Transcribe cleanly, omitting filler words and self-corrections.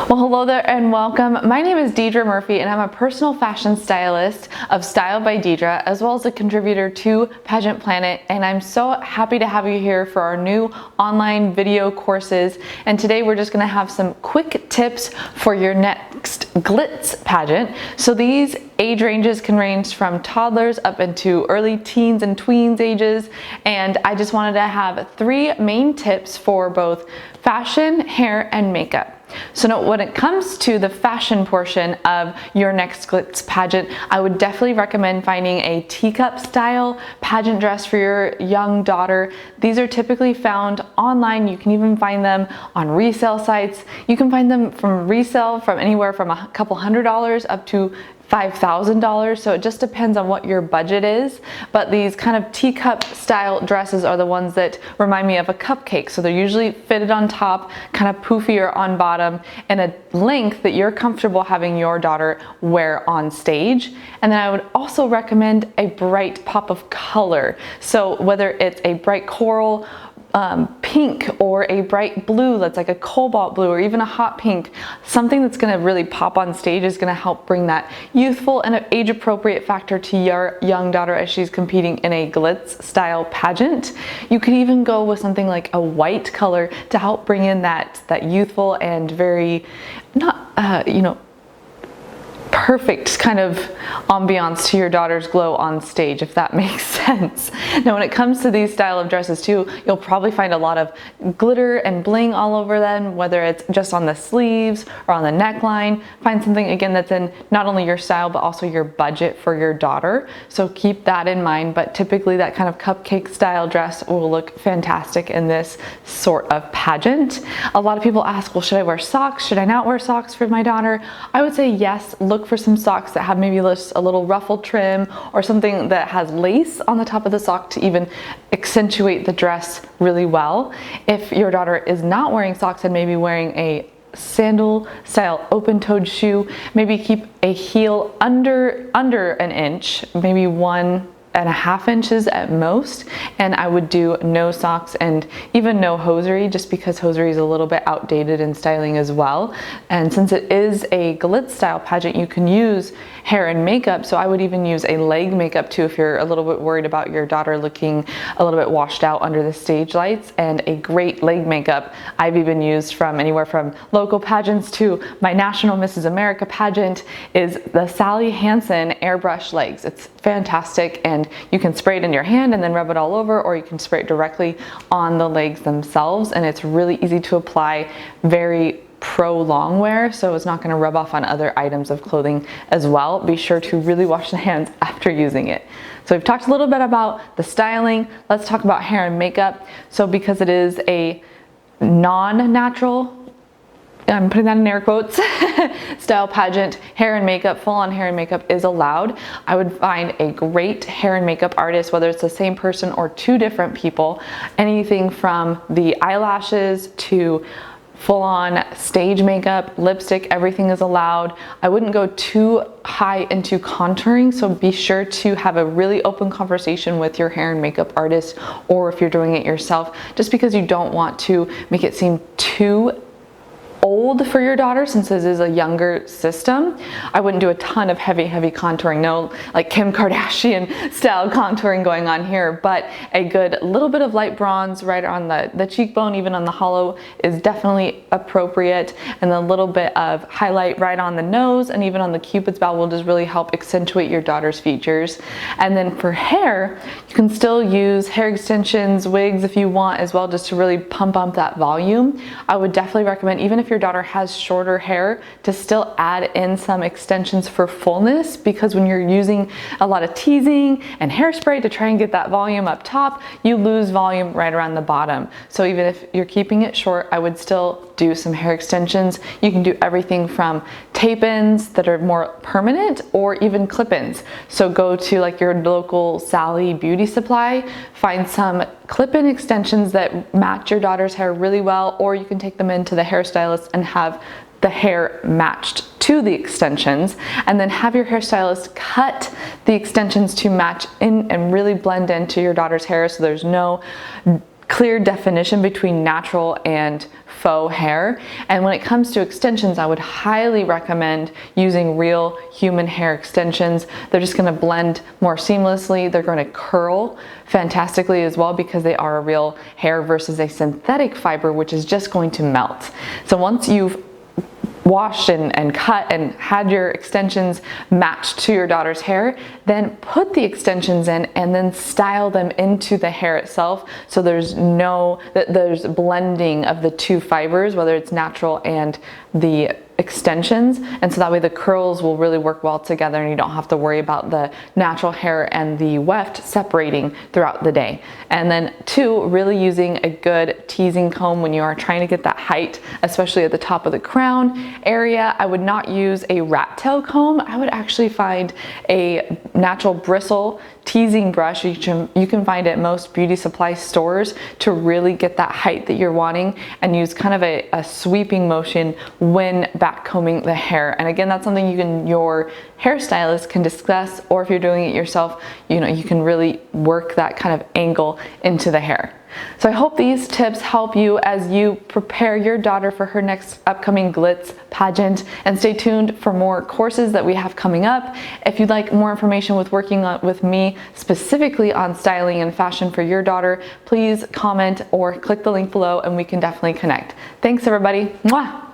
Well, hello there and welcome. My name is Deidra Murphy and I'm a personal fashion stylist of Style by Deidra, as well as a contributor to Pageant Planet, and I'm so happy to have you here for our new online video courses. And today we're just going to have some quick tips for your next Glitz pageant. So these age ranges can range from toddlers up into early teens and tweens ages, and I just wanted to have 3 main tips for both fashion, hair, and makeup. So now when it comes to the fashion portion of your next Glitz pageant, I would definitely recommend finding a teacup style pageant dress for your young daughter. These are typically found online. You can even find them on resale sites. You can find them from resale from anywhere from a couple $100s up to $5,000, so it just depends on what your budget is. But these kind of teacup style dresses are the ones that remind me of a cupcake. So they're usually fitted on top, kind of poofier on bottom, and a length that you're comfortable having your daughter wear on stage. And then I would also recommend a bright pop of color. So whether it's a bright coral, pink, or a bright blue that's like a cobalt blue, or even a hot pink, something that's going to really pop on stage is going to help bring that youthful and age appropriate factor to your young daughter as she's competing in a Glitz style pageant. You could even go with something like a white color to help bring in that youthful and very perfect kind of ambiance to your daughter's glow on stage, if that makes sense. Now when it comes to these style of dresses too, you'll probably find a lot of glitter and bling all over them, whether it's just on the sleeves or on the neckline. Find something again that's in not only your style but also your budget for your daughter, so keep that in mind. But typically that kind of cupcake style dress will look fantastic in this sort of pageant. A lot of people ask, well, should I wear socks? Should I not wear socks for my daughter? I would say yes. Look for some socks that have maybe just a little ruffle trim or something that has lace on the top of the sock to even accentuate the dress really well. If your daughter is not wearing socks and maybe wearing a sandal style open-toed shoe, maybe keep a heel under an inch, maybe 1.5 inches at most, and I would do no socks and even no hosiery, just because hosiery is a little bit outdated in styling as well. And since it is a Glitz style pageant, you can use hair and makeup, so I would even use a leg makeup too if you're a little bit worried about your daughter looking a little bit washed out under the stage lights. And a great leg makeup I've even used from anywhere from local pageants to my National Mrs. America pageant is the Hansen Airbrush legs. It's fantastic, and you can spray it in your hand and then rub it all over, or you can spray it directly on the legs themselves, and it's really easy to apply, very pro long wear, so it's not going to rub off on other items of clothing as well. Be sure to really wash the hands after using it. So we've talked a little bit about the styling. Let's talk about hair and makeup. So because it is a non-natural, I'm putting that in air quotes, style pageant, hair and makeup, full-on hair and makeup is allowed. I would find a great hair and makeup artist, whether it's the same person or 2 different people. Anything from the eyelashes to full-on stage makeup, lipstick, everything is allowed. I wouldn't go too high into contouring, so be sure to have a really open conversation with your hair and makeup artist, or if you're doing it yourself, just because you don't want to make it seem too old for your daughter, since this is a younger system. I wouldn't do a ton of heavy contouring, no like Kim Kardashian style contouring going on here, but a good little bit of light bronze right on the cheekbone, even on the hollow, is definitely appropriate, and a little bit of highlight right on the nose and even on the cupid's bow will just really help accentuate your daughter's features. And then for hair, you can still use hair extensions, wigs if you want as well, just to really pump up that volume. I would definitely recommend, even if your daughter has shorter hair, to still add in some extensions for fullness, because when you're using a lot of teasing and hairspray to try and get that volume up top, you lose volume right around the bottom. So even if you're keeping it short, I would still do some hair extensions. You can do everything from tape-ins that are more permanent, or even clip-ins. So go to like your local Sally beauty supply, find some clip-in extensions that match your daughter's hair really well, or you can take them into the hairstylist and have the hair matched to the extensions, and then have your hairstylist cut the extensions to match in and really blend into your daughter's hair, so there's no clear definition between natural and faux hair. And when it comes to extensions, I would highly recommend using real human hair extensions. They're just going to blend more seamlessly. They're going to curl fantastically as well because they are a real hair versus a synthetic fiber, which is just going to melt. So once you've washed and cut and had your extensions matched to your daughter's hair, then put the extensions in and then style them into the hair itself, so there's blending of the two fibers, whether it's natural and the extensions, and so that way the curls will really work well together and you don't have to worry about the natural hair and the weft separating throughout the day. And then 2, really using a good teasing comb when you are trying to get that height, especially at the top of the crown area. I would not use a rat tail comb. I would actually find a natural bristle teasing brush. You can find it at most beauty supply stores to really get that height that you're wanting, and use kind of a sweeping motion when back combing the hair. And again, that's something your hairstylist can discuss, or if you're doing it yourself, you can really work that kind of angle into the hair. So I hope these tips help you as you prepare your daughter for her next upcoming Glitz pageant, and stay tuned for more courses that we have coming up. If you'd like more information with working with me specifically on styling and fashion for your daughter, please comment or click the link below and we can definitely connect. Thanks everybody. Mwah!